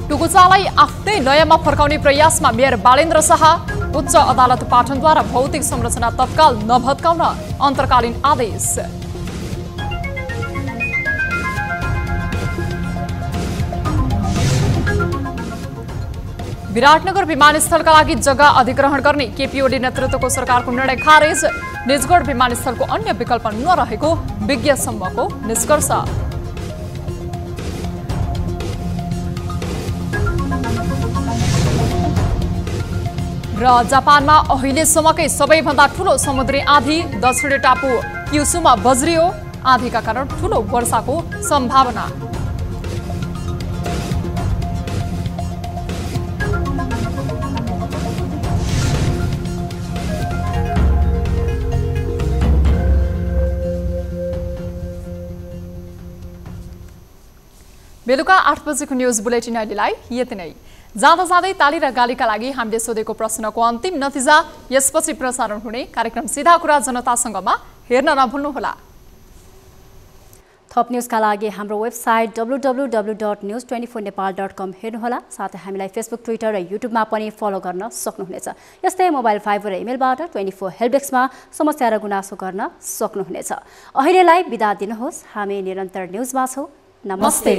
D: टुकुचालाई आफ्नै लयमा फर्काउने प्रयासमा मेयर बालेन्द्र शाह। उच्च अदालत पाटनद्वारा भौतिक संरचना तत्काल नभत्काउन अन्तर्कालीन आदेश। विराटनगर विमानस्थलका लागि जग्गा अधिग्रहण गर्ने केपी ओली नेतृत्वको सरकारको निर्णय खारेज। निजगढ विमानस्थलको अन्य विकल्प नरहेको विज्ञ समूहको निष्कर्ष। र जापानमा अहिलेसम्मकै सबैभन्दा ठूलो समुद्री आँधी दक्षिणी टापु क्युसुमा बज्रियो। आँधीका कारण ठूलो वर्षाको सम्भावना। बेलुका 8 बजेको न्युज बुलेटिन अहिलेलाई यति नै। जाँदा जाँदै ताली र गालीका लागि हामीले सोधेको प्रश्नको अन्तिम नतिजा यसपछि प्रसारण हुने कार्यक्रम सीधा कुरा जनतासँगमा हेर्न नभुल्नुहोला।
A: थप न्युजका लागि हाम्रो वेबसाइट www.news24nepal.com हेर्नुहोला। साथै हामीलाई फेसबुक, ट्विटर र युट्युबमा पनि फलो गर्न सक्नुहुनेछ। यस्तै मोबाइल फाइबर र इमेलबाट 24 हेल्पडेस्कमा समस्या र गुनासो गर्न सक्नुहुनेछ। अहिलेलाई बिदा दिनुहोस्। हामी निरन्तर न्युजमा छौँ। नमस्ते।